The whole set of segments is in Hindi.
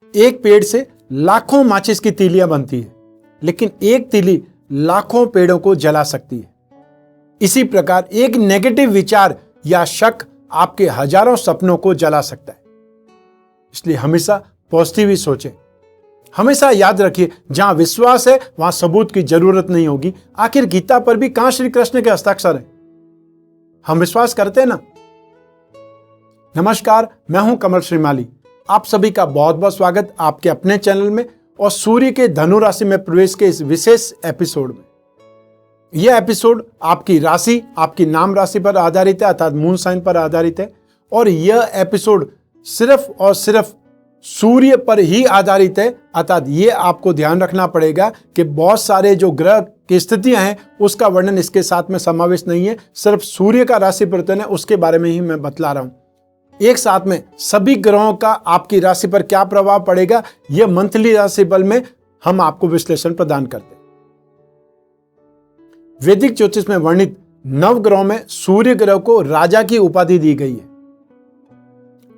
एक पेड़ से लाखों माचिस की तीलियां बनती है, लेकिन एक तीली लाखों पेड़ों को जला सकती है। इसी प्रकार एक नेगेटिव विचार या शक आपके हजारों सपनों को जला सकता है। इसलिए हमेशा पॉजिटिव ही सोचें। हमेशा याद रखिए, जहां विश्वास है वहां सबूत की जरूरत नहीं होगी। आखिर गीता पर भी कहां श्री कृष्ण के हस्ताक्षर है? हम विश्वास करते हैं ना। नमस्कार, मैं हूं कमल श्रीमाली। आप सभी का बहुत बहुत स्वागत आपके अपने चैनल में और सूर्य के धनु राशि में प्रवेश के इस विशेष एपिसोड में। यह एपिसोड आपकी राशि, आपकी नाम राशि पर आधारित है, अर्थात मून साइन पर आधारित है। और यह एपिसोड सिर्फ और सिर्फ सूर्य पर ही आधारित है, अर्थात ये आपको ध्यान रखना पड़ेगा कि बहुत सारे जो ग्रह की स्थितियां हैं उसका वर्णन इसके साथ में समावेश नहीं है। सिर्फ सूर्य का राशि परिवर्तन है, उसके बारे में ही मैं बतला रहा हूं। एक साथ में सभी ग्रहों का आपकी राशि पर क्या प्रभाव पड़ेगा, यह मंथली राशिफल में हम आपको विश्लेषण प्रदान करते हैं। वैदिक ज्योतिष में वर्णित नवग्रहों में सूर्य ग्रह को राजा की उपाधि दी गई है।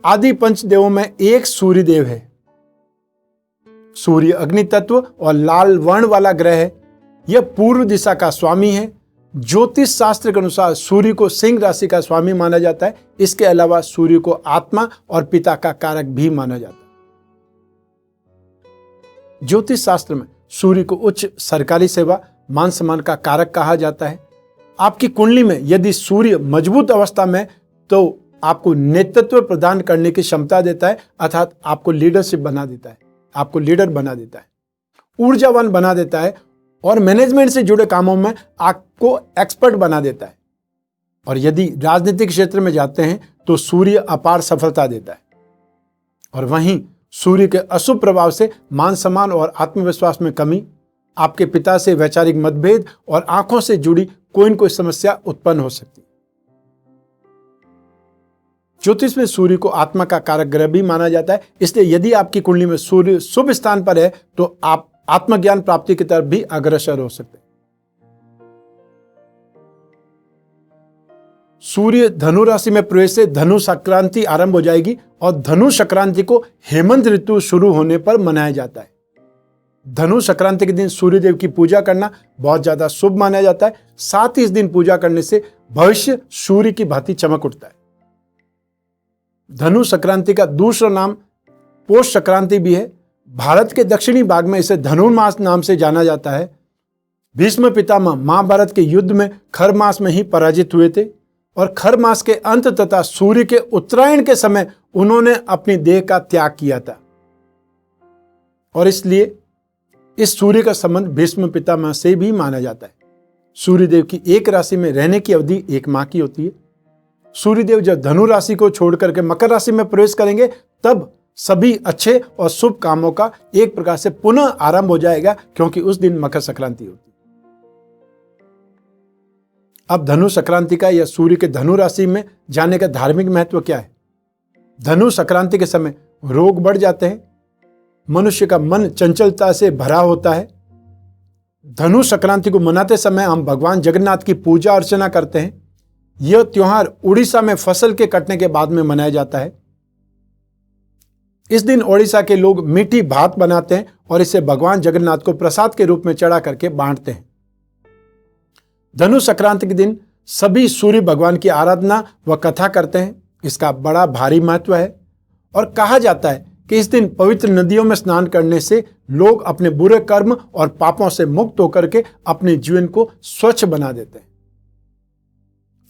आदि पंचदेवों में एक सूर्य देव है। सूर्य अग्नि तत्व और लाल वर्ण वाला ग्रह है। यह पूर्व दिशा का स्वामी है। ज्योतिष शास्त्र के अनुसार सूर्य को सिंह राशि का स्वामी माना जाता है। इसके अलावा सूर्य को आत्मा और पिता का कारक भी माना जाता है। ज्योतिष शास्त्र में सूर्य को उच्च सरकारी सेवा, मान सम्मान का कारक कहा जाता है। आपकी कुंडली में यदि सूर्य मजबूत अवस्था में तो आपको नेतृत्व प्रदान करने की क्षमता देता है, अर्थात आपको लीडरशिप बना देता है, आपको लीडर बना देता है, ऊर्जावान बना देता है और मैनेजमेंट से जुड़े कामों में आपको एक्सपर्ट बना देता है। और यदि राजनीतिक क्षेत्र में जाते हैं तो सूर्य अपार सफलता देता है। और वहीं सूर्य के अशुभ प्रभाव से मान सम्मान और आत्मविश्वास में कमी, आपके पिता से वैचारिक मतभेद और आंखों से जुड़ी कोई न कोई समस्या उत्पन्न हो सकती है। ज्योतिष में सूर्य को आत्मा का कारक ग्रह भी माना जाता है। इसलिए यदि आपकी कुंडली में सूर्य शुभ स्थान पर है तो आप आत्मज्ञान प्राप्ति की तरफ भी अग्रसर हो सकते हैं। सूर्य धनु राशि में प्रवेश से धनु संक्रांति आरंभ हो जाएगी और धनु संक्रांति को हेमंत ऋतु शुरू होने पर मनाया जाता है। धनु संक्रांति के दिन सूर्य देव की पूजा करना बहुत ज्यादा शुभ माना जाता है। साथ ही इस दिन पूजा करने से भविष्य सूर्य की भांति चमक उठता है। धनु संक्रांति का दूसरा नाम पोष संक्रांति भी है। भारत के दक्षिणी भाग में इसे धनुर्मास नाम से जाना जाता है। भीष्म पितामह महाभारत के युद्ध में खर मास में ही पराजित हुए थे और खर मास के अंत तथा सूर्य के उत्तरायण के समय उन्होंने अपनी देह का त्याग किया था। और इसलिए इस सूर्य का संबंध भीष्म पितामह से भी माना जाता है। सूर्यदेव की एक राशि में रहने की अवधि 1 माह की होती है। सूर्यदेव जब धनु राशि को छोड़ करके मकर राशि में प्रवेश करेंगे तब सभी अच्छे और शुभ कामों का एक प्रकार से पुनः आरंभ हो जाएगा, क्योंकि उस दिन मकर संक्रांति होती है। अब धनु संक्रांति का या सूर्य के धनु राशि में जाने का धार्मिक महत्व क्या है? धनु संक्रांति के समय रोग बढ़ जाते हैं। मनुष्य का मन चंचलता से भरा होता है। धनु संक्रांति को मनाते समय हम भगवान जगन्नाथ की पूजा अर्चना करते हैं। यह त्योहार उड़ीसा में फसल के कटने के बाद में मनाया जाता है। इस दिन ओडिशा के लोग मीठी भात बनाते हैं और इसे भगवान जगन्नाथ को प्रसाद के रूप में चढ़ा करके बांटते हैं। धनु संक्रांति के दिन सभी सूर्य भगवान की आराधना व कथा करते हैं। इसका बड़ा भारी महत्व है और कहा जाता है कि इस दिन पवित्र नदियों में स्नान करने से लोग अपने बुरे कर्म और पापों से मुक्त होकर के अपने जीवन को स्वच्छ बना देते हैं।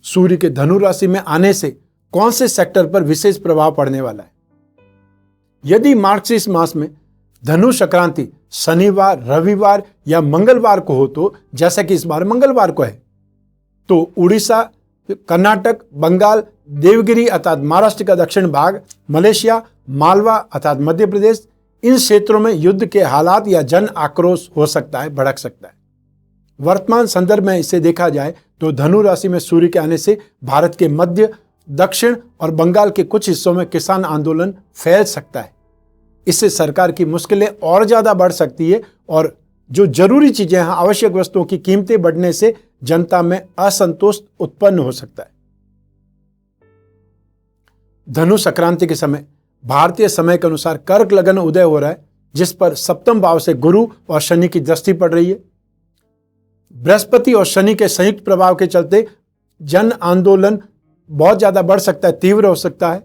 सूर्य के धनु राशि में आने से कौन से सेक्टर पर विशेष प्रभाव पड़ने वाला है? यदि मार्गशीर्ष मास में धनु संक्रांति शनिवार, रविवार या मंगलवार को हो, तो जैसा कि इस बार मंगलवार को है, तो उड़ीसा, कर्नाटक, बंगाल, देवगिरी अर्थात महाराष्ट्र का दक्षिण भाग, मलेशिया, मालवा अर्थात मध्य प्रदेश, इन क्षेत्रों में युद्ध के हालात या जन आक्रोश हो सकता है, भड़क सकता है। वर्तमान संदर्भ में इसे देखा जाए तो धनु राशि में सूर्य के आने से भारत के मध्य, दक्षिण और बंगाल के कुछ हिस्सों में किसान आंदोलन फैल सकता है। इससे सरकार की मुश्किलें और ज्यादा बढ़ सकती है और जो जरूरी चीजें हैं, आवश्यक वस्तुओं की कीमतें बढ़ने से जनता में असंतोष उत्पन्न हो सकता है। धनु संक्रांति के समय भारतीय समय के अनुसार कर्क लगन उदय हो रहा है, जिस पर सप्तम भाव से गुरु और शनि की दृष्टि पड़ रही है। बृहस्पति और शनि के संयुक्त प्रभाव के चलते जन आंदोलन बहुत ज्यादा बढ़ सकता है, तीव्र हो सकता है।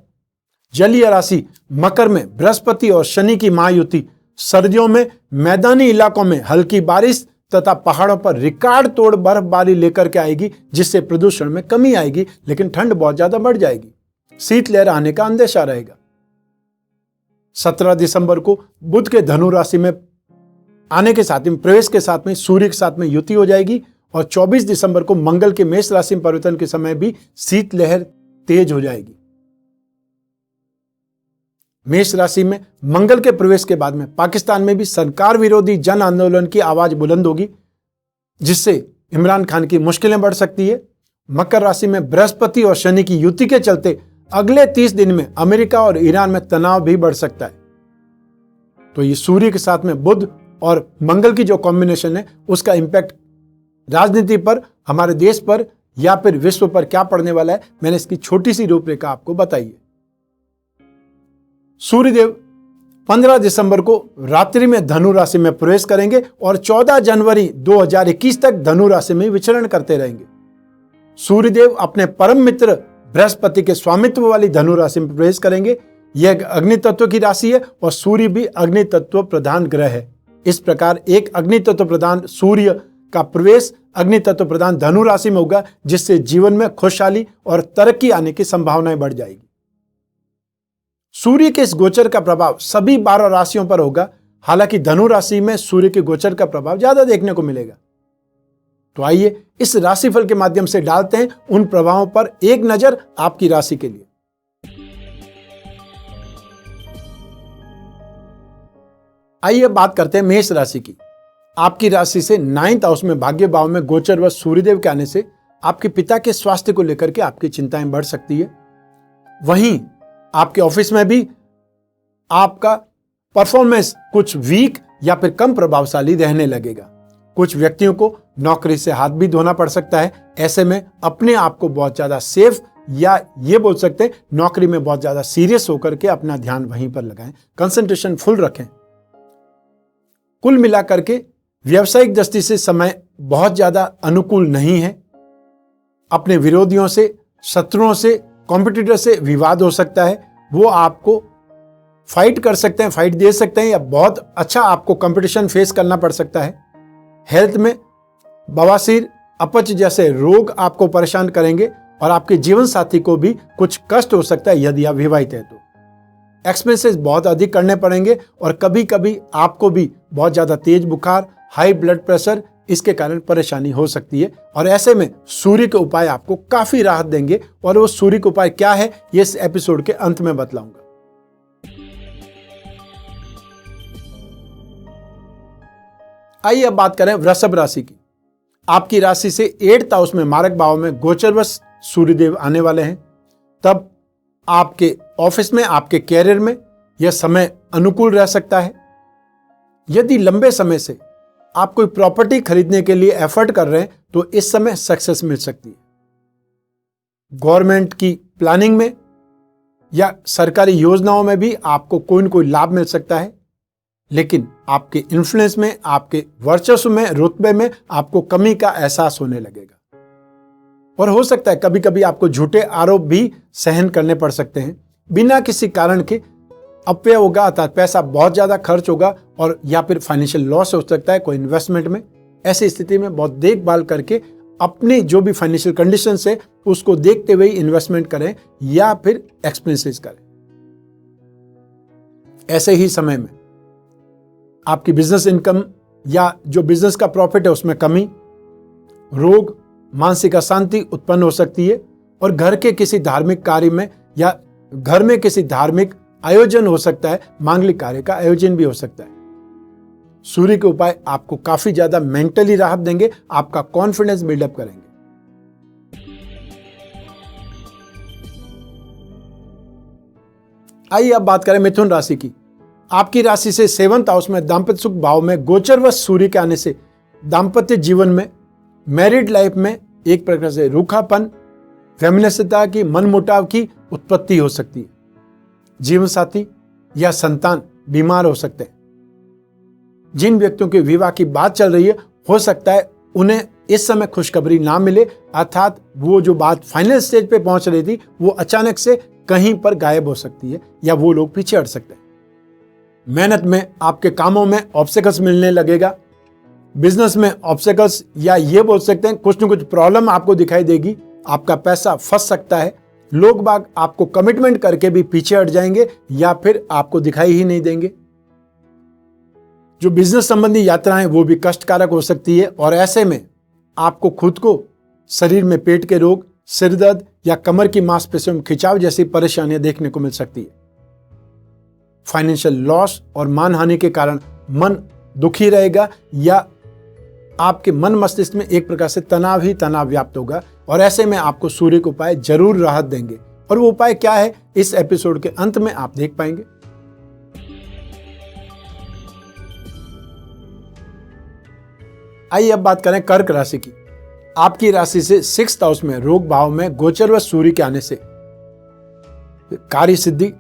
जलीय राशि मकर में बृहस्पति और शनि की महायुति सर्दियों में मैदानी इलाकों में हल्की बारिश तथा पहाड़ों पर रिकॉर्ड तोड़ बर्फबारी लेकर के आएगी, जिससे प्रदूषण में कमी आएगी, लेकिन ठंड बहुत ज्यादा बढ़ जाएगी। शीतलहर आने का अंदेशा रहेगा। 17 दिसंबर को बुध के धनु राशि में आने के साथ में, प्रवेश के साथ में सूर्य के साथ में युति हो जाएगी और 24 दिसंबर को मंगल के मेष राशि में परिवर्तन के समय भी शीतलहर तेज हो जाएगी। मेष राशि में मंगल के प्रवेश के बाद में पाकिस्तान में भी सरकार विरोधी जन आंदोलन की आवाज बुलंद होगी, जिससे इमरान खान की मुश्किलें बढ़ सकती है। मकर राशि में बृहस्पति और शनि की युति के चलते अगले 30 दिन में अमेरिका और ईरान में तनाव भी बढ़ सकता है। तो ये सूर्य के साथ में बुध और मंगल की जो कॉम्बिनेशन है, उसका इंपैक्ट राजनीति पर, हमारे देश पर या फिर विश्व पर क्या पड़ने वाला है, मैंने इसकी छोटी सी रूपरेखा आपको बताई है। सूर्यदेव 15 दिसंबर को रात्रि में धनु राशि में प्रवेश करेंगे और 14 जनवरी 2021 तक धनु राशि में विचरण करते रहेंगे। सूर्यदेव अपने परम मित्र बृहस्पति के स्वामित्व वाली धनु राशि में प्रवेश करेंगे। यह अग्नि तत्व की राशि है और सूर्य भी अग्नि तत्व प्रधान ग्रह है। इस प्रकार एक अग्नि तत्व प्रधान सूर्य का प्रवेश अग्नि तत्व प्रधान धनु राशि में होगा, जिससे जीवन में खुशहाली और तरक्की आने की संभावनाएं बढ़ जाएगी। सूर्य के इस गोचर का प्रभाव सभी 12 राशियों पर होगा, हालांकि धनु राशि में सूर्य के गोचर का प्रभाव ज्यादा देखने को मिलेगा। तो आइए इस राशिफल के माध्यम से डालते हैं उन प्रभावों पर एक नजर आपकी राशि के लिए। आइए बात करते हैं मेष राशि की। आपकी राशि से 9th हाउस में भाग्य भाव में गोचर व सूर्यदेव के आने से आपके पिता के स्वास्थ्य को लेकर के आपकी चिंताएं बढ़ सकती है। वहीं आपके ऑफिस में भी आपका परफॉर्मेंस कुछ वीक या फिर कम प्रभावशाली रहने लगेगा। कुछ व्यक्तियों को नौकरी से हाथ भी धोना पड़ सकता है। ऐसे में अपने आप को बहुत ज्यादा सेफ या ये बोल सकते हैं नौकरी में बहुत ज्यादा सीरियस होकर के अपना ध्यान वहीं पर लगाएं, कंसंट्रेशन फुल रखें। कुल मिलाकर के व्यावसायिक दृष्टि से समय बहुत ज्यादा अनुकूल नहीं है। अपने विरोधियों से, शत्रुओं से, कॉम्पिटिटर से विवाद हो सकता है। वो आपको फाइट कर सकते हैं, फाइट दे सकते हैं, या बहुत अच्छा आपको कंपटीशन फेस करना पड़ सकता है। हेल्थ में बवासीर, अपच जैसे रोग आपको परेशान करेंगे और आपके जीवन साथी को भी कुछ कष्ट हो सकता है यदि आप विवाहित है तो। एक्सपेंसेस बहुत अधिक करने पड़ेंगे और कभी कभी आपको भी बहुत ज्यादा तेज बुखार, हाई ब्लड प्रेशर, इसके कारण परेशानी हो सकती है। और ऐसे में सूर्य के उपाय आपको काफी राहत देंगे और वो सूर्य के उपाय क्या है ये इस एपिसोड के अंत में बतलाऊंगा। आइए अब बात करें वृषभ राशि की। आपकी राशि से 8th हाउस में मारक भाव में गोचरवश सूर्यदेव आने वाले हैं। तब आपके ऑफिस में, आपके कैरियर में यह समय अनुकूल रह सकता है। यदि लंबे समय से आप कोई प्रॉपर्टी खरीदने के लिए एफर्ट कर रहे हैं तो इस समय सक्सेस मिल सकती है। गवर्नमेंट की प्लानिंग में या सरकारी योजनाओं में भी आपको कोई न कोई लाभ मिल सकता है, लेकिन आपके इन्फ्लुएंस में, आपके वर्चस्व में, रुतबे में आपको कमी का एहसास होने लगेगा। और हो सकता है कभी कभी आपको झूठे आरोप भी सहन करने पड़ सकते हैं। बिना किसी कारण के अपव्यय होगा, अर्थात पैसा बहुत ज्यादा खर्च होगा और या फिर फाइनेंशियल लॉस हो सकता है कोई इन्वेस्टमेंट में। ऐसी स्थिति में बहुत देखभाल करके अपनी जो भी फाइनेंशियल कंडीशंस है उसको देखते हुए इन्वेस्टमेंट करें या फिर एक्सपेंसेस करें। ऐसे ही समय में आपकी बिजनेस इनकम या जो बिजनेस का प्रॉफिट है उसमें कमी, रोग, मानसिक अशांति उत्पन्न हो सकती है और घर के किसी धार्मिक कार्य में या घर में किसी धार्मिक आयोजन हो सकता है, मांगलिक कार्य का आयोजन भी हो सकता है। सूर्य के उपाय आपको काफी ज्यादा मेंटली राहत देंगे, आपका कॉन्फिडेंस बिल्डअप करेंगे। आइए अब बात करें मिथुन राशि की। आपकी राशि से 7th हाउस में दाम्पत्य सुख भाव में गोचरवश सूर्य के आने से दाम्पत्य जीवन में, मैरिड लाइफ में एक प्रकार से रूखापन, फेमिनिस्टता की, मनमुटाव की उत्पत्ति हो सकती है। जीवन साथी या संतान बीमार हो सकते हैं। जिन व्यक्तियों के विवाह की बात चल रही है, हो सकता है उन्हें इस समय खुशखबरी ना मिले, अर्थात वो जो बात फाइनल स्टेज पे पहुंच रही थी वो अचानक से कहीं पर गायब हो सकती है या वो लोग पीछे हट सकते हैं। मेहनत में, आपके कामों में ऑब्स्टेकल्स मिलने लगेगा। बिजनेस में ऑब्स्टेकल्स, या ये बोल सकते हैं कुछ न कुछ प्रॉब्लम आपको दिखाई देगी। आपका पैसा फंस सकता है। लोग बाग आपको कमिटमेंट करके भी पीछे हट जाएंगे या फिर आपको दिखाई ही नहीं देंगे। जो बिजनेस संबंधी यात्राएं वो भी कष्टकारक हो सकती है और ऐसे में आपको खुद को शरीर में पेट के रोग, सिर दर्द या कमर की मांसपेशियों में खिंचाव जैसी परेशानियां देखने को मिल सकती है। फाइनेंशियल लॉस और मानहानि के कारण मन दुखी रहेगा या आपके मन मस्तिष्क में एक प्रकार से तनाव ही तनाव व्याप्त होगा और ऐसे में आपको सूर्य के उपाय जरूर राहत देंगे। और वो उपाय क्या है, इस एपिसोड के अंत में आप देख पाएंगे। आइए अब बात करें कर्क राशि की। आपकी राशि से 6th हाउस में रोग भाव में गोचर व सूर्य के आने से कार्य सिद्धि,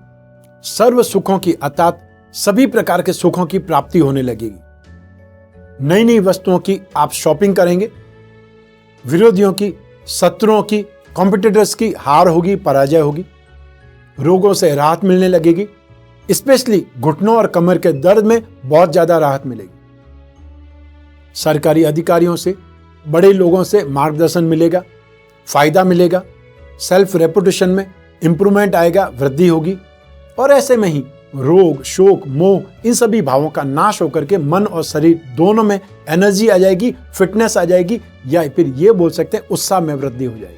सर्व सुखों की अर्थात सभी प्रकार के सुखों की प्राप्ति होने लगेगी। नई नई वस्तुओं की आप शॉपिंग करेंगे। विरोधियों की, शत्रुओं की, कॉम्पिटिटर्स की हार होगी, पराजय होगी। रोगों से राहत मिलने लगेगी। स्पेशली घुटनों और कमर के दर्द में बहुत ज्यादा राहत मिलेगी। सरकारी अधिकारियों से, बड़े लोगों से मार्गदर्शन मिलेगा, फायदा मिलेगा। सेल्फ रेपुटेशन में इंप्रूवमेंट आएगा, वृद्धि होगी। और ऐसे में ही रोग, शोक, मोह, इन सभी भावों का नाश होकर के मन और शरीर दोनों में एनर्जी आ जाएगी, फिटनेस आ जाएगी, या फिर ये बोल सकते हैं उत्साह में वृद्धि हो जाएगी।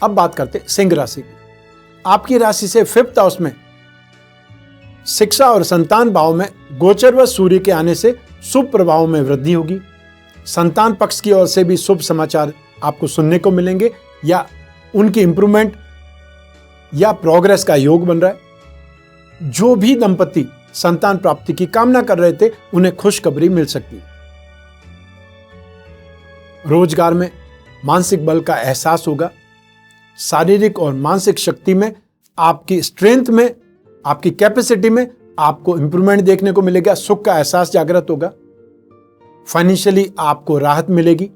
अब बात करते हैं सिंह राशि की। आपकी राशि से 5th हाउस में शिक्षा और संतान भाव में गोचर व सूर्य के आने से शुभ प्रभावों में वृद्धि होगी। संतान पक्ष की ओर से भी शुभ समाचार आपको सुनने को मिलेंगे या उनकी इंप्रूवमेंट या प्रोग्रेस का योग बन रहा है। जो भी दंपति संतान प्राप्ति की कामना कर रहे थे उन्हें खुशखबरी मिल सकती है। रोजगार में मानसिक बल का एहसास होगा। शारीरिक और मानसिक शक्ति में, आपकी स्ट्रेंथ में, आपकी कैपेसिटी में आपको इंप्रूवमेंट देखने को मिलेगा। सुख का एहसास जागृत होगा। फाइनेंशियली आपको राहत मिलेगी,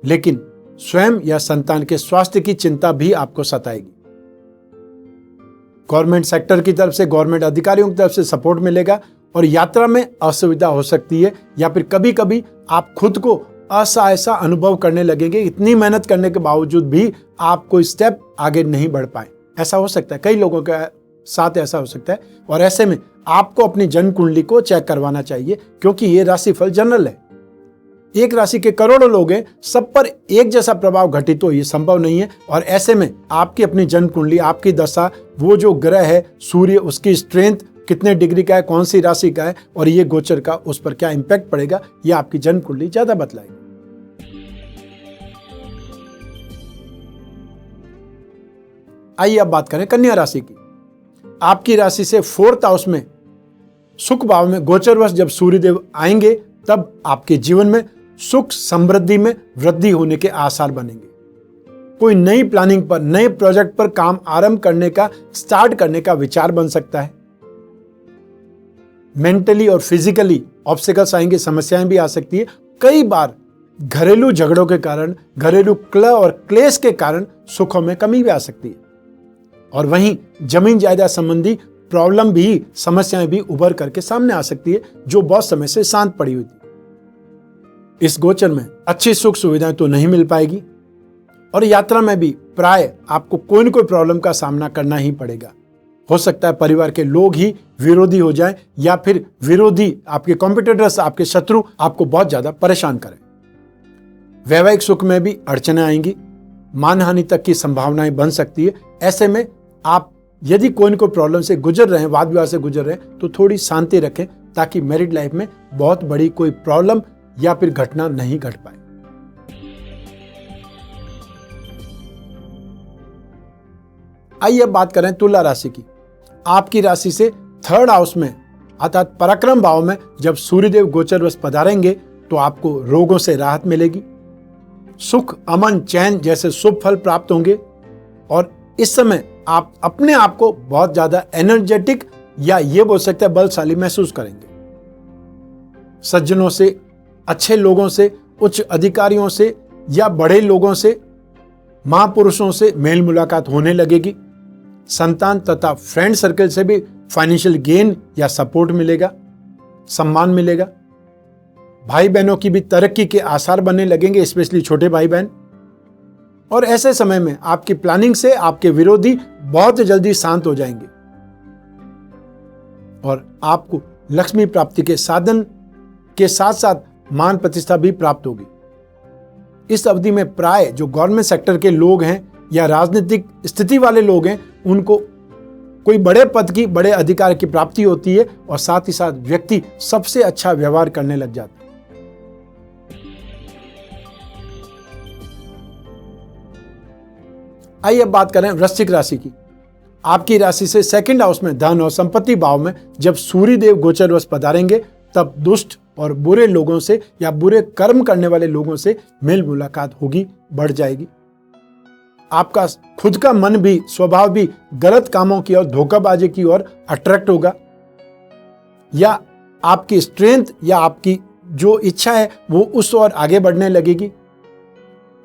लेकिन स्वयं या संतान के स्वास्थ्य की चिंता भी आपको सताएगी। गवर्नमेंट सेक्टर की तरफ से, गवर्नमेंट अधिकारियों की तरफ से सपोर्ट मिलेगा और यात्रा में असुविधा हो सकती है या फिर कभी कभी आप खुद को असहाय सा अनुभव करने लगेंगे। इतनी मेहनत करने के बावजूद भी आप कोई स्टेप आगे नहीं बढ़ पाए। ऐसा हो सकता है, कई लोगों के साथ ऐसा हो सकता है। और ऐसे में आपको अपनी जन्म कुंडली को चेक करवाना चाहिए, क्योंकि ये राशिफल जनरल है। एक राशि के करोड़ों लोग हैं, सब पर एक जैसा प्रभाव घटित हो ये संभव नहीं है। और ऐसे में आपकी अपनी जन्म कुंडली, आपकी दशा, वो जो ग्रह है सूर्य, उसकी स्ट्रेंथ कितने डिग्री का है, कौन सी राशि का है और ये गोचर का उस पर क्या इंपैक्ट पड़ेगा, ये आपकी जन्म कुंडली ज्यादा बतलाएगी। आइए अब बात करें कन्या राशि की। आपकी राशि से 4th हाउस में सुख भाव में गोचरवश जब सूर्यदेव आएंगे तब आपके जीवन में सुख समृद्धि में वृद्धि होने के आसार बनेंगे। कोई नई प्लानिंग पर, नए प्रोजेक्ट पर काम आरंभ करने का, स्टार्ट करने का विचार बन सकता है। मेंटली और फिजिकली ऑब्स्टेकल्स आएंगे, समस्याएं भी आ सकती है। कई बार घरेलू झगड़ों के कारण, घरेलू कलह और क्लेश के कारण सुखों में कमी भी आ सकती है। और वहीं जमीन जायदाद संबंधी प्रॉब्लम भी, समस्याएं भी उभर करके सामने आ सकती है, जो बहुत समय से शांत पड़ी हुई थी। इस गोचर में अच्छी सुख सुविधाएं तो नहीं मिल पाएगी और यात्रा में भी प्राय आपको कोई न कोई प्रॉब्लम का सामना करना ही पड़ेगा। हो सकता है परिवार के लोग ही विरोधी हो जाएं या फिर विरोधी, आपके कॉम्पिटिटर्स, आपके शत्रु आपको बहुत ज्यादा परेशान करें। वैवाहिक सुख में भी अड़चनें आएंगी, मानहानि तक की संभावनाएं बन सकती है। ऐसे में आप यदि कोई न कोई प्रॉब्लम से गुजर रहे हैं, वाद विवाद से गुजर रहे हैं, तो थोड़ी शांति रखें ताकि मैरिड लाइफ में बहुत बड़ी कोई प्रॉब्लम या फिर घटना नहीं घट पाए। आइए अब बात करें तुला राशि की। आपकी राशि से 3rd हाउस में अर्थात पराक्रम भाव में जब सूर्यदेव गोचरवश पधारेंगे तो आपको रोगों से राहत मिलेगी। सुख, अमन, चैन जैसे शुभ फल प्राप्त होंगे और इस समय आप अपने आप को बहुत ज्यादा एनर्जेटिक या ये बोल सकते हैं बलशाली महसूस करेंगे। सज्जनों से, अच्छे लोगों से, उच्च अधिकारियों से या बड़े लोगों से, महापुरुषों से मेल मुलाकात होने लगेगी। संतान तथा फ्रेंड सर्कल से भी फाइनेंशियल गेन या सपोर्ट मिलेगा, सम्मान मिलेगा। भाई बहनों की भी तरक्की के आसार बनने लगेंगे, स्पेशली छोटे भाई बहन। और ऐसे समय में आपकी प्लानिंग से आपके विरोधी बहुत जल्दी शांत हो जाएंगे और आपको लक्ष्मी प्राप्ति के साधन के साथ साथ मान प्रतिष्ठा भी प्राप्त होगी। इस अवधि में प्राय जो गवर्नमेंट सेक्टर के लोग हैं या राजनीतिक स्थिति वाले लोग हैं, उनको कोई बड़े पद की, बड़े अधिकार की प्राप्ति होती है और साथ ही साथ व्यक्ति सबसे अच्छा व्यवहार करने लग जाता है। आइए अब बात करें वृश्चिक राशि की। आपकी राशि से सेकंड हाउस में धन और संपत्ति भाव में जब सूर्य देव गोचरवश पधारेंगे, तब दुष्ट और बुरे लोगों से या बुरे कर्म करने वाले लोगों से मेल मुलाकात होगी, बढ़ जाएगी। आपका खुद का मन भी, स्वभाव भी गलत कामों की और धोखाबाजी की ओर अट्रैक्ट होगा या आपकी स्ट्रेंथ या आपकी जो इच्छा है वो उस ओर आगे बढ़ने लगेगी।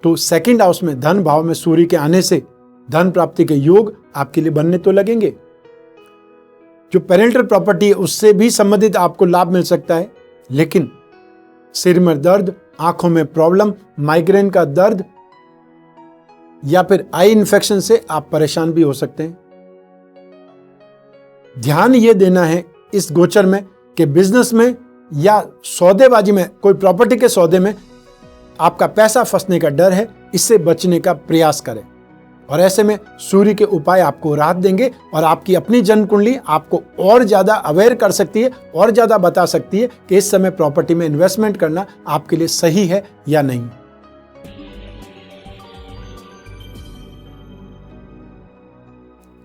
तो सेकंड हाउस में धन भाव में सूर्य के आने से धन प्राप्ति के योग आपके लिए बनने तो लगेंगे। जो पेरेंटल प्रॉपर्टी है उससे भी संबंधित आपको लाभ मिल सकता है, लेकिन सिर में दर्द, आंखों में प्रॉब्लम, माइग्रेन का दर्द या फिर आई इन्फेक्शन से आप परेशान भी हो सकते हैं। ध्यान यह देना है इस गोचर में कि बिजनेस में या सौदेबाजी में, कोई प्रॉपर्टी के सौदे में आपका पैसा फंसने का डर है, इससे बचने का प्रयास करें। और ऐसे में सूर्य के उपाय आपको राहत देंगे और आपकी अपनी जन्म कुंडली आपको और ज्यादा अवेयर कर सकती है, और ज्यादा बता सकती है कि इस समय प्रॉपर्टी में इन्वेस्टमेंट करना आपके लिए सही है या नहीं।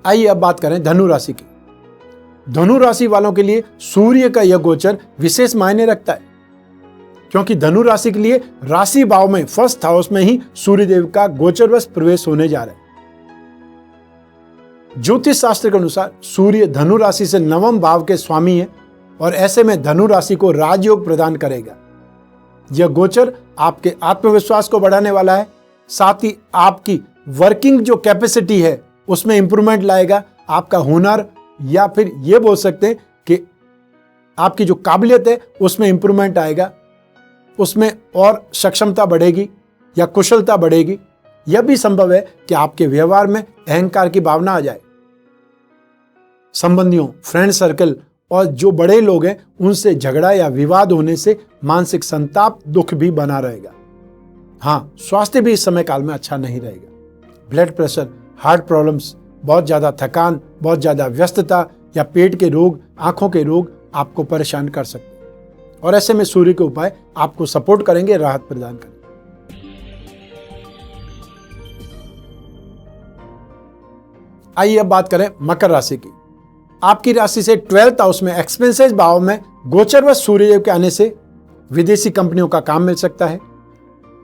आइए अब बात करें धनु राशि की। धनु राशि वालों के लिए सूर्य का यह गोचर विशेष मायने रखता है, क्योंकि धनु राशि के लिए राशि भाव में फर्स्ट हाउस में ही सूर्य देव का गोचरवश प्रवेश होने जा रहा है। ज्योतिष शास्त्र के अनुसार सूर्य धनु राशि से नवम भाव के स्वामी है और ऐसे में धनु राशि को राजयोग प्रदान करेगा। यह गोचर आपके आत्मविश्वास को बढ़ाने वाला है, साथ ही आपकी वर्किंग जो कैपेसिटी है उसमें इंप्रूवमेंट लाएगा। आपका हुनर या फिर यह बोल सकते हैं कि आपकी जो काबिलियत है उसमें इंप्रूवमेंट आएगा, उसमें और सक्षमता बढ़ेगी या कुशलता बढ़ेगी। यह भी संभव है कि आपके व्यवहार में अहंकार की भावना आ जाए। संबंधियों, फ्रेंड सर्कल और जो बड़े लोग हैं उनसे झगड़ा या विवाद होने से मानसिक संताप, दुख भी बना रहेगा। हाँ, स्वास्थ्य भी इस समय काल में अच्छा नहीं रहेगा। ब्लड प्रेशर, हार्ट प्रॉब्लम्स, बहुत ज्यादा थकान, बहुत ज्यादा व्यस्तता या पेट के रोग, आंखों के रोग आपको परेशान कर सकते हैं और ऐसे में सूर्य के उपाय आपको सपोर्ट करेंगे, राहत प्रदान करेंगे। आइए अब बात करें मकर राशि की। आपकी राशि से 12th हाउस में एक्सपेंसेस भाव में गोचरवश सूर्यदेव के आने से विदेशी कंपनियों का काम मिल सकता है।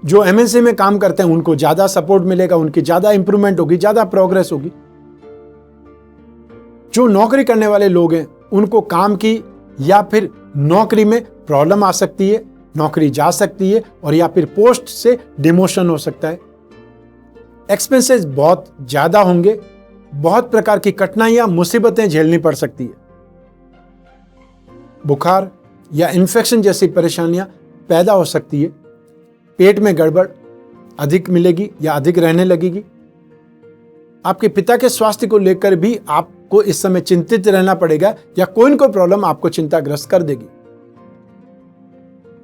जो एमएनसी में काम करते हैं उनको ज्यादा सपोर्ट मिलेगा, उनकी ज्यादा इंप्रूवमेंट होगी, ज्यादा प्रोग्रेस होगी। जो नौकरी करने वाले लोग हैं उनको काम की या फिर नौकरी में प्रॉब्लम आ सकती है, नौकरी जा सकती है और या फिर पोस्ट से डिमोशन हो सकता है। एक्सपेंसेस बहुत ज्यादा होंगे, बहुत प्रकार की कठिनाइयां, मुसीबतें झेलनी पड़ सकती है। बुखार या इन्फेक्शन जैसी परेशानियां पैदा हो सकती है। पेट में गड़बड़ अधिक मिलेगी या अधिक रहने लगेगी। आपके पिता के स्वास्थ्य को लेकर भी आपको इस समय चिंतित रहना पड़ेगा या कोई न कोई प्रॉब्लम आपको चिंताग्रस्त कर देगी।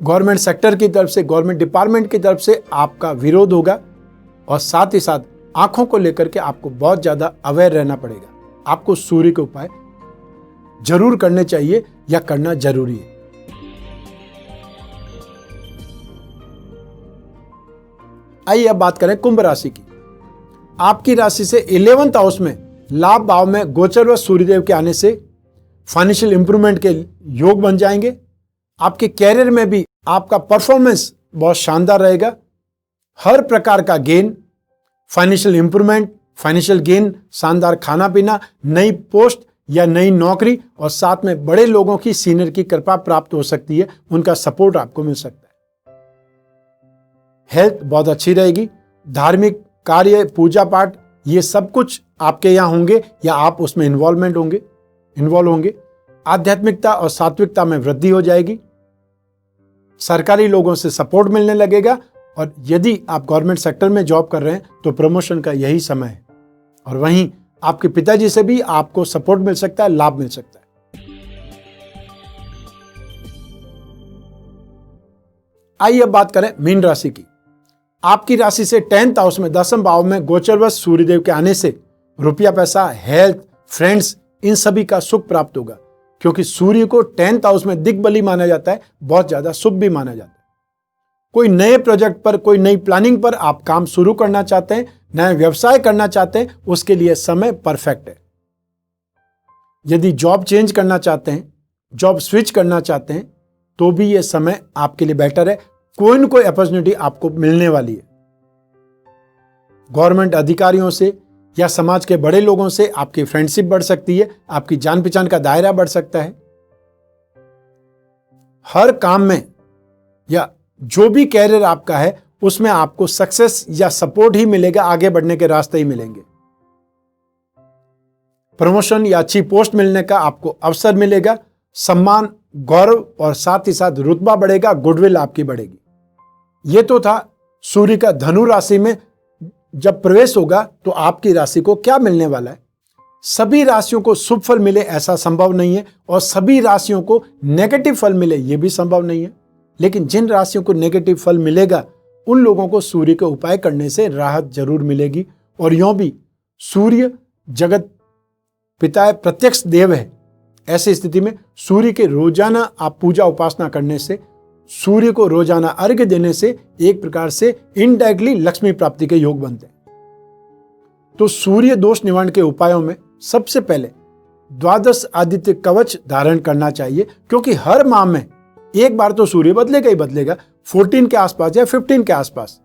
गवर्नमेंट सेक्टर की तरफ से, गवर्नमेंट डिपार्टमेंट की तरफ से आपका विरोध होगा और साथ ही साथ आंखों को लेकर के आपको बहुत ज्यादा अवेयर रहना पड़ेगा। आपको सूर्य के उपाय जरूर करने चाहिए या करना जरूरी है। आइए अब बात करें कुंभ राशि की। आपकी राशि से 11th हाउस में लाभ भाव में गोचरवश सूर्यदेव के आने से फाइनेंशियल इंप्रूवमेंट के योग बन जाएंगे। आपके कैरियर में भी आपका परफॉर्मेंस बहुत शानदार रहेगा। हर प्रकार का gain, financial improvement, financial gain, शानदार खाना पीना, नई पोस्ट या नई नौकरी और साथ में बड़े लोगों की सीनियर की कृपा प्राप्त हो सकती है, उनका सपोर्ट आपको मिल सकता है। हेल्थ बहुत अच्छी रहेगी। धार्मिक कार्य, पूजा पाठ, ये सब कुछ आपके यहाँ होंगे या आप उसमें इन्वॉल्व होंगे। आध्यात्मिकता और सात्विकता में वृद्धि हो जाएगी। सरकारी लोगों से सपोर्ट मिलने लगेगा और यदि आप गवर्नमेंट सेक्टर में जॉब कर रहे हैं तो प्रमोशन का यही समय है। और वहीं आपके पिताजी से भी आपको सपोर्ट मिल सकता है, लाभ मिल सकता है। आइए अब बात करें मीन राशि की। आपकी राशि से 10th हाउस में 10वें भाव में गोचरवश सूर्यदेव के आने से रुपया, पैसा, हेल्थ, फ्रेंड्स, इन सभी का सुख प्राप्त होगा, क्योंकि सूर्य को 10th हाउस में दिग्बली माना जाता है, बहुत ज्यादा शुभ भी माना जाता है। कोई नए प्रोजेक्ट पर, कोई नई प्लानिंग पर आप काम शुरू करना चाहते हैं, नया व्यवसाय करना चाहते हैं, उसके लिए समय परफेक्ट है। यदि जॉब चेंज करना चाहते हैं, जॉब स्विच करना चाहते हैं, तो भी यह समय आपके लिए बेटर है। कोई न कोई अपॉर्चुनिटी आपको मिलने वाली है। गवर्नमेंट अधिकारियों से या समाज के बड़े लोगों से आपकी फ्रेंडशिप बढ़ सकती है, आपकी जान पहचान का दायरा बढ़ सकता है। हर काम में या जो भी कैरियर आपका है उसमें आपको सक्सेस या सपोर्ट ही मिलेगा, आगे बढ़ने के रास्ते ही मिलेंगे। प्रमोशन या अच्छी पोस्ट मिलने का आपको अवसर मिलेगा। सम्मान, गौरव और साथ ही साथ रुतबा बढ़ेगा, गुडविल आपकी बढ़ेगी। यह तो था सूर्य का धनु राशि में जब प्रवेश होगा तो आपकी राशि को क्या मिलने वाला है। सभी राशियों को शुभ फल मिले ऐसा संभव नहीं है, और सभी राशियों को नेगेटिव फल मिले यह भी संभव नहीं है। लेकिन जिन राशियों को नेगेटिव फल मिलेगा उन लोगों को सूर्य के उपाय करने से राहत जरूर मिलेगी। और यों भी सूर्य जगत पिता है, प्रत्यक्ष देव है। ऐसी स्थिति में सूर्य के रोजाना आप पूजा उपासना करने से, सूर्य को रोजाना अर्घ्य देने से एक प्रकार से इनडायरेक्टली लक्ष्मी प्राप्ति के योग बनते हैं। तो सूर्य दोष निवारण के उपायों में सबसे पहले 12 आदित्य कवच धारण करना चाहिए, क्योंकि हर माह में एक बार तो सूर्य बदलेगा ही बदलेगा, 14 के आसपास या 15 के आसपास।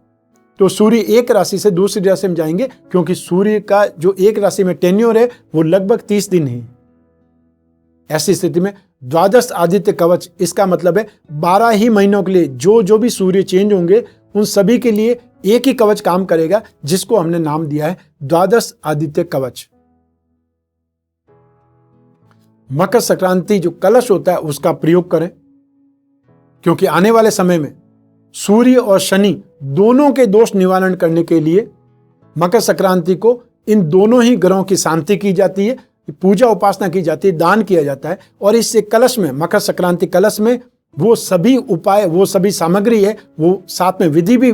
तो सूर्य एक राशि से दूसरी राशि में जाएंगे, क्योंकि सूर्य का जो एक राशि में टेन्योर है वो लगभग 30 दिन ही। ऐसी स्थिति में 12 आदित्य कवच, इसका मतलब है 12 ही महीनों के लिए जो भी सूर्य चेंज होंगे उन सभी के लिए एक ही कवच काम करेगा, जिसको हमने नाम दिया है 12 आदित्य कवच। मकर संक्रांति जो कलश होता है उसका प्रयोग करें, क्योंकि आने वाले समय में सूर्य और शनि दोनों के दोष निवारण करने के लिए मकर संक्रांति को इन दोनों ही ग्रहों की शांति की जाती है, पूजा उपासना की जाती है, दान किया जाता है। और इससे कलश में, मकर संक्रांति कलश में वो सभी उपाय, वो सभी सामग्री है, वो साथ में विधि भी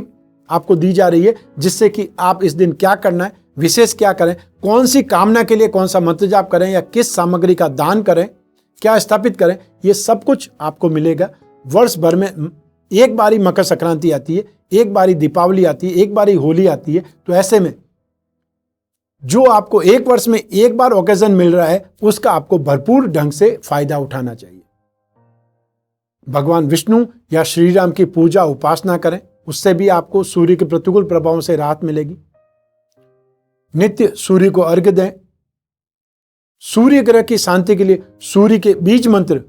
आपको दी जा रही है, जिससे कि आप इस दिन क्या करना है, विशेष क्या करें, कौन सी कामना के लिए कौन सा मंत्र जाप करें या किस सामग्री का दान करें, क्या स्थापित करें, ये सब कुछ आपको मिलेगा। वर्ष भर में एक बारी मकर संक्रांति आती है, एक बारी दीपावली आती है, एक बारी होली आती है। तो ऐसे में जो आपको एक वर्ष में एक बार ओकेजन मिल रहा है उसका आपको भरपूर ढंग से फायदा उठाना चाहिए। भगवान विष्णु या श्री राम की पूजा उपासना करें, उससे भी आपको सूर्य के प्रतिकूल प्रभावों से राहत मिलेगी। नित्य सूर्य को अर्घ्य दें। सूर्य ग्रह की शांति के लिए सूर्य के बीज मंत्र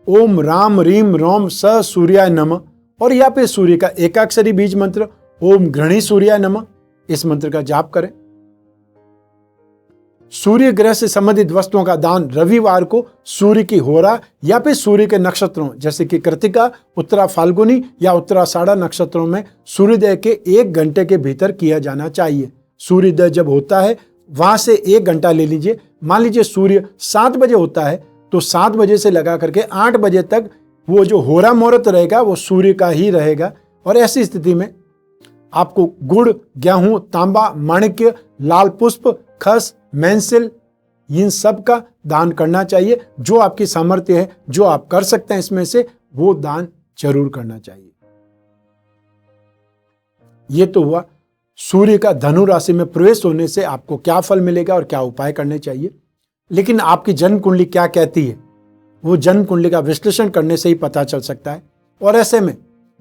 ओम राम रीम रोम स सूर्याय नमः, और यहाँ पे सूर्य का एकाक्षरी बीज मंत्र ओम घृणी सूर्याय नमः, इस मंत्र का जाप करें। सूर्य ग्रह से संबंधित वस्तुओं का दान रविवार को सूर्य की होरा या फिर सूर्य के नक्षत्रों जैसे कि कृतिका, उत्तरा फाल्गुनी या उत्तराषाढ़ा नक्षत्रों में सूर्योदय के 1 घंटे के भीतर किया जाना चाहिए। सूर्योदय जब होता है वहां से 1 घंटा ले लीजिए। मान लीजिए सूर्य 7 बजे होता है तो 7 बजे से लगा करके 8 बजे तक वो जो होरा मुहूर्त रहेगा वो सूर्य का ही रहेगा। और ऐसी स्थिति में आपको गुड़, गेहूं, तांबा, माणिक्य, लाल पुष्प, खस, मेंसिल, इन सब का दान करना चाहिए। जो आपकी सामर्थ्य है, जो आप कर सकते हैं इसमें से, वो दान जरूर करना चाहिए। ये तो हुआ सूर्य का धनु राशि में प्रवेश होने से आपको क्या फल मिलेगा और क्या उपाय करने चाहिए। लेकिन आपकी जन्म कुंडली क्या कहती है, वो जन्म कुंडली का विश्लेषण करने से ही पता चल सकता है। और ऐसे में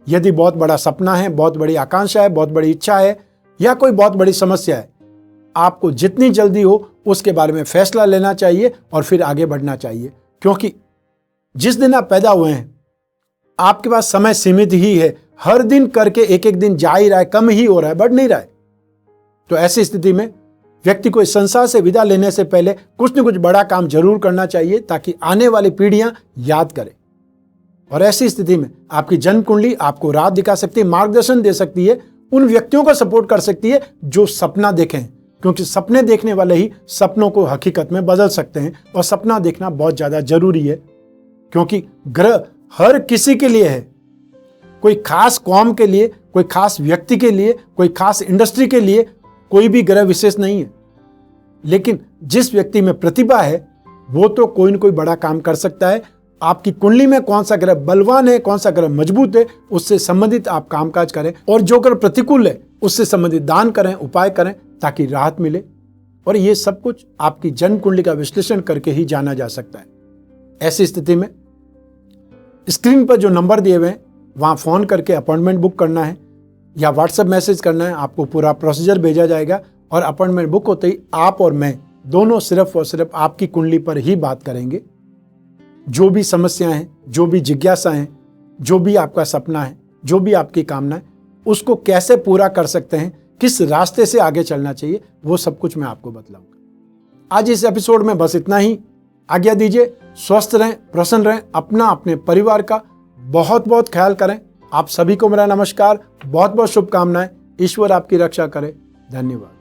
यदि बहुत बड़ा सपना है, बहुत बड़ी आकांक्षा है, बहुत बड़ी इच्छा है या कोई बहुत बड़ी समस्या है, आपको जितनी जल्दी हो उसके बारे में फैसला लेना चाहिए और फिर आगे बढ़ना चाहिए। क्योंकि जिस दिन आप पैदा हुए हैं आपके पास समय सीमित ही है। हर दिन करके एक एक दिन जा ही रहा है, कम ही हो रहा है, बढ़ नहीं रहा है। तो ऐसी स्थिति में व्यक्ति को इस संसार से विदा लेने से पहले कुछ न कुछ बड़ा काम जरूर करना चाहिए ताकि आने वाली पीढ़ियां याद करें। और ऐसी स्थिति में आपकी जन्म कुंडली आपको राह दिखा सकती है, मार्गदर्शन दे सकती है, उन व्यक्तियों को सपोर्ट कर सकती है जो सपना देखें, क्योंकि सपने देखने वाले ही सपनों को हकीकत में बदल सकते हैं। और सपना देखना बहुत ज्यादा जरूरी है, क्योंकि ग्रह हर किसी के लिए है। कोई खास कौम के लिए, कोई खास व्यक्ति के लिए, कोई खास इंडस्ट्री के लिए कोई भी ग्रह विशेष नहीं है। लेकिन जिस व्यक्ति में प्रतिभा है वो तो कोई न कोई बड़ा काम कर सकता है। आपकी कुंडली में कौन सा ग्रह बलवान है, कौन सा ग्रह मजबूत है, उससे संबंधित आप कामकाज करें। और जो ग्रह प्रतिकूल है उससे संबंधित दान करें, उपाय करें ताकि राहत मिले। और ये सब कुछ आपकी जन्म कुंडली का विश्लेषण करके ही जाना जा सकता है। ऐसी स्थिति में स्क्रीन पर जो नंबर दिए हुए हैं वहां फोन करके अपॉइंटमेंट बुक करना है या व्हाट्सएप मैसेज करना है। आपको पूरा प्रोसीजर भेजा जाएगा और अपॉइंटमेंट बुक होते ही आप और मैं दोनों सिर्फ और सिर्फ आपकी कुंडली पर ही बात करेंगे। जो भी समस्याएं हैं, जो भी जिज्ञासा हैं, जो भी आपका सपना है, जो भी आपकी कामना है, उसको कैसे पूरा कर सकते हैं, किस रास्ते से आगे चलना चाहिए, वो सब कुछ मैं आपको बतलाऊंगा। आज इस एपिसोड में बस इतना ही। आज्ञा दीजिए। स्वस्थ रहें, प्रसन्न रहें, अपना अपने परिवार का बहुत बहुत ख्याल करें। आप सभी को मेरा नमस्कार, बहुत बहुत शुभकामनाएं। ईश्वर आपकी रक्षा करे। धन्यवाद।